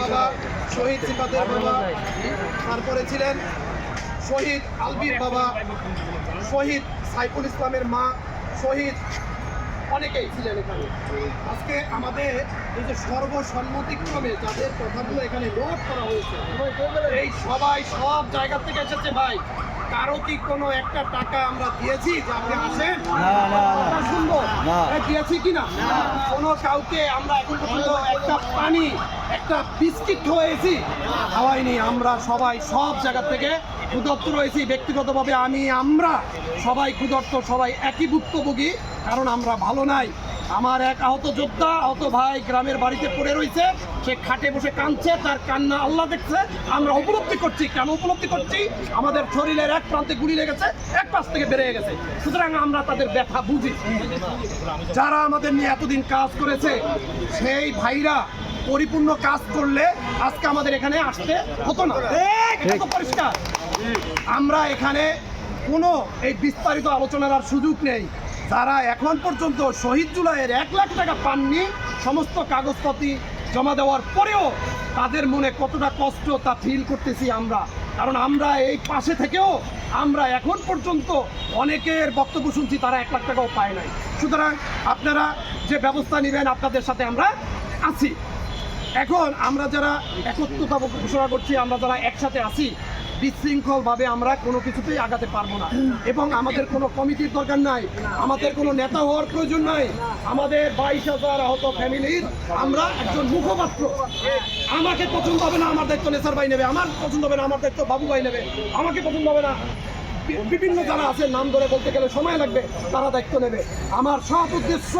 বাবা, শহীদ সিফাতের বাবা, তারপরে ছিলেন শহীদ আলবির বাবা, শহীদ সাইফুল ইসলামের মা, শহীদ অনেকেই ছিলেন এখানে। আজকে আমাদের এই যে সর্বসম্মতিক্রমে যাদের কথাগুলো এখানে নোট করা হয়েছে, এই সবাই সব জায়গা থেকে এসেছে ভাই। কারো কি কোনো একটা টাকা আমরা দিয়েছি যে আপনি আসেন? সুন্দর দিয়েছি কিনা? কোনো কাউকে আমরা এখন পর্যন্ত একটা পানি, একটা বিস্কিট খাওয়াইছি? খাওয়াইনি। আমরা সবাই সব জায়গা থেকে ক্ষুধার্ত রয়েছি। ব্যক্তিগতভাবে আমরা সবাই ক্ষুধার্ত, সবাই একই ভুক্তভোগী, কারণ আমরা ভালো নাই। আমার এক আহত যোদ্ধা, আহত ভাই গ্রামের বাড়িতে পড়ে রয়েছে, সে খাটে বসে কাঁদছে, তার কান্না আল্লাহ দেখছে। আমরা উপলব্ধি করছি। কেন উপলব্ধি করছি? আমাদের শরীরের এক প্রান্তে গুলি লেগেছে, এক পাশ থেকে বেরিয়ে গেছে। সুতরাং আমরা তাদের ব্যথা বুঝি। যারা আমাদের নিয়ে এতদিন কাজ করেছে, সেই ভাইরা পরিপূর্ণ কাজ করলে আজকে আমাদের এখানে আসতে হতো না। পরিষ্কার। আমরা এখানে কোনো এই বিস্তারিত আলোচনার আর সুযোগ নেই। যারা এখন পর্যন্ত শহীদ জুলাইয়ের 1 লাখ টাকা পাননি, সমস্ত কাগজপত্র জমা দেওয়ার পরেও তাদের মনে কতটা কষ্ট তা ফিল করতেছি আমরা। কারণ আমরা এই পাশে থেকেও আমরা এখন পর্যন্ত অনেকের বক্তব্য শুনছি, তারা 1 লাখ টাকাও পায় নাই। সুতরাং আপনারা যে ব্যবস্থা নেবেন, আপনাদের সাথে আমরা আছি। এখন আমরা যারা একত্রতা ঘোষণা করছি, আমরা যারা একসাথে আছি, বিশৃঙ্খলভাবে আমরা কোনো কিছুতেই আগাতে পারবো না। এবং আমাদের কোনো কমিটির দরকার নাই, আমাদের কোনো নেতা হওয়ার প্রয়োজন নাই। আমাদের 22,000 আহত ফ্যামিলির আমরা একজন মুখপাত্র। আমাকে পছন্দ হবে না, আমার দায়িত্ব নেসার ভাই নেবে। আমার পছন্দ হবে না, আমার দায়িত্ব বাবু ভাই নেবে। আমাকে পছন্দ হবে না, বিভিন্ন যারা আছে, নাম ধরে বলতে গেলে সময় লাগবে, তারা দায়িত্ব নেবে। আমার সব উদ্দেশ্য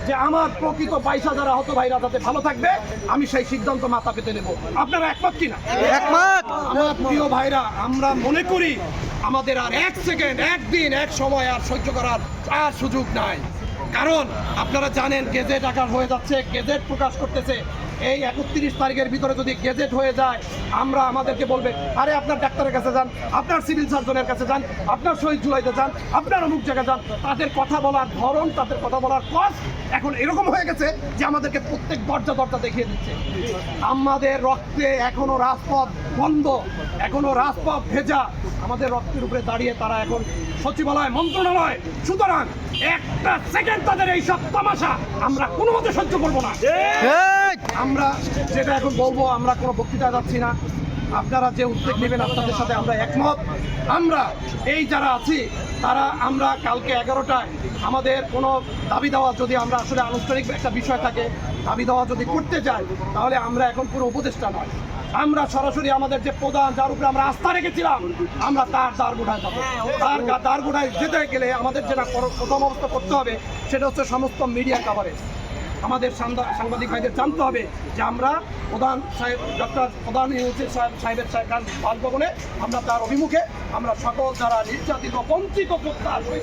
যে আমার প্রকৃত 22,000 আহত ভাইরা যাতে ভালো থাকবে, আমি সেই সিদ্ধান্ত মাথা পেতে নেব। আপনারা একমত কিনা? একমত। আমার প্রিয় ভাইরা, আমরা মনে করি আমাদের আর 1 সেকেন্ড, 1 দিন, 1 সময় আর সহ্য করার আর সুযোগ নাই। কারণ আপনারা জানেন গেজেট আকার হয়ে যাচ্ছে, গেজেট প্রকাশ করতেছে। এই 31 তারিখের ভিতরে যদি গেজেট হয়ে যায়, আমরা আমাদেরকে বলবে, আরে আপনার ডাক্তারের কাছে যান, আপনার সিভিল সার্জনের কাছে যান, আপনার শহীদ জুলাইতে যান, আপনার অমুক জায়গায় যান। তাদের কথা বলার ধরন, তাদের কথা বলার কষ্ট এখন এরকম হয়ে গেছে যে আমাদেরকে প্রত্যেক দরজা দেখিয়ে দিচ্ছে। আমাদের রক্তে এখনো রাজপথ বন্ধ, এখনো রাজপথ ভেজা। আমাদের রক্তের উপরে দাঁড়িয়ে তারা এখন সচিবালয়, মন্ত্রণালয়। সুতরাং একটা সেকেন্ড তাদের এই সব তামাশা আমরা কোনো মতে সহ্য করবো না। আমরা যেটা এখন বলবো, আমরা কোনো বক্তৃতা যাচ্ছি না। আপনারা যে উদ্যোগ নেবেন, আপনাদের সাথে আমরা একমত। আমরা এই যারা আছি তারা, আমরা কালকে 11টায় আমাদের কোনো দাবি দেওয়া, যদি আমরা আসলে আনুষ্ঠানিক একটা বিষয় থাকে, দাবি দেওয়া যদি করতে যাই, তাহলে আমরা এখন কোনো উপদেষ্টা নয়, আমরা সরাসরি আমাদের যে প্রধান, যার উপরে আমরা আস্থা রেখেছিলাম, আমরা তার দ্বারগোড়ায় যাবো। তার দ্বারগোড়ায় যেতে গেলে আমাদের যেটা প্রথম অবস্থা করতে হবে, সেটা হচ্ছে সমস্ত মিডিয়া কাভারেজ। আমাদের সাংবাদিক ভাইদের জানতে হবে যে আমরা প্রধান সাহেব, ডক্টর প্রধান সাহেবের বাসভবনে, আমরা তার অভিমুখে, আমরা সকল যারা নির্যাতিত, বঞ্চিত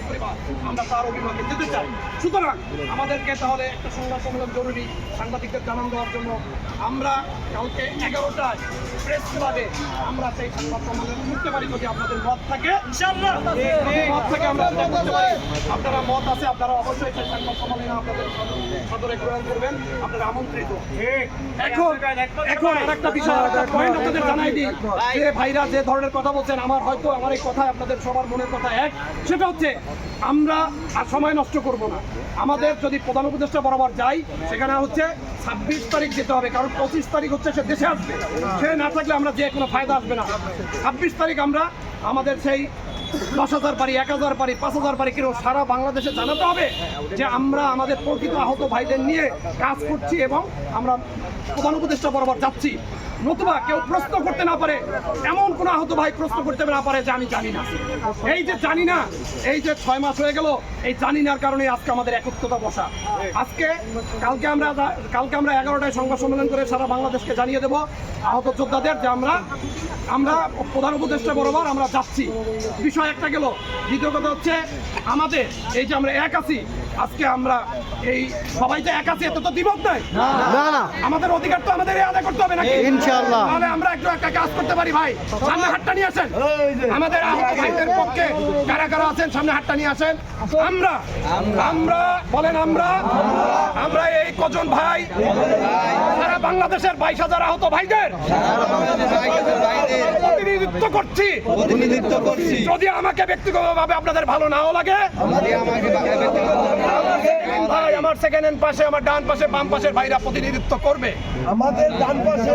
পরিবার, আমরা তার অভিমুখে যেতে চাই। সুতরাং আমাদেরকে তাহলে একটা সংবাদ সম্মেলন জরুরি, সাংবাদিকদের জানান দেওয়ার জন্য। আমরা কালকে 11টায় প্রেস ক্লাবে আমরা সেই সংবাদ সম্মেলন করতে পারি, যদি আপনাদের মত থাকে। মত থাকে আমরা করতে পারি। আপনারা মত আছে, আপনারা অবশ্যই সেই সংবাদ সম্মেলনে আপনাদের সদরে গ্রহণ করবেন, আপনারা আমন্ত্রিত। এখন আরেকটা বিষয়, একটা পয়েন্ট আপনাদের জানাই দিই, যে ভাইরা যে ধরনের কথা বলছেন, আমার হয়তো আমার এই কথা আপনাদের সবার মনের কথা এক, সেটা হচ্ছে আমরা আর সময় নষ্ট করব না। আমাদের যদি প্রধান উপদেষ্টা বরাবর যাই, সেখানে হচ্ছে 26 তারিখ যেতে হবে, কারণ 25 তারিখ হচ্ছে সে দেশে আসবে। সে না থাকলে আমরা যে কোনো ফায়দা আসবে না। 26 তারিখ আমরা আমাদের সেই 10,000 পারি, 1,000 পারি, 5,000 পারি, কেউ সারা বাংলাদেশে জানাতে হবে যে আমরা আমাদের প্রকৃত আহত ভাইদের নিয়ে কাজ করছি এবং আমরা প্রধান উপদেষ্টা বরাবর যাচ্ছি। নতুবা কেউ প্রশ্ন করতে না পারে, এমন কোন আহত ভাই প্রশ্ন করতে না পারে যে আমি জানি না। এই যে জানি না, এই যে 6 মাস হয়ে গেল, এই জানি নার কারণে আজকে আমাদের একত্রতা বসা। কালকে আমরা 11টায় সংবাদ সম্মেলন করে সারা বাংলাদেশকে জানিয়ে দেব আহত যোদ্ধাদের যে আমরা আমরা প্রধান উপদেষ্টা বরাবর আমরা যাচ্ছি। বিষয় একটা গেল, দ্বিতীয় কথা হচ্ছে আমাদের এই যে আমরা এক আছি, আজকে আমরা এই সবাই যে এক আছি এত তো দ্বিমত নাই, না না আমাদের অধিকার তো আমাদের আদায় করতে হবে নাকি? ইনশাআল্লাহ। তাহলে আমরা একটু একটা কাজ করতে পারি ভাই, সামনে হাতটা নিয়ে আসেন। আমাদের আহত ভাইদের পক্ষে কারা কারা আছেন সামনে হাতটা নিয়ে আসেন। আমরা আমরা বলেন আমরা এই কজন ভাই সারা বাংলাদেশের 22,000 আহত ভাইদের প্রতিনিধিত্ব করছি। যদি আমাকে ব্যক্তিগতভাবে আপনাদের ভালো নাও লাগে, ভাই আমার সেকেন্ড হ্যান্ড পাশে, আমার ডান পাশে, বাম পাশের ভাইরা প্রতিনিধিত্ব করবে। আমাদের ডান পাশে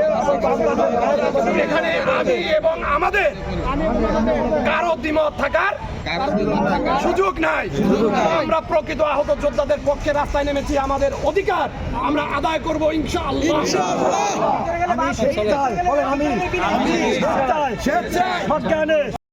এখানে আমি এবং আমাদের কারো দ্বিমত থাকার সুযোগ নাই। আমরা প্রকৃত আহত যোদ্ধাদের পক্ষে রাস্তায় নেমেছি, আমাদের অধিকার আমরা আদায় করব ইনশাআল্লাহ। আমি স্বেচ্ছায়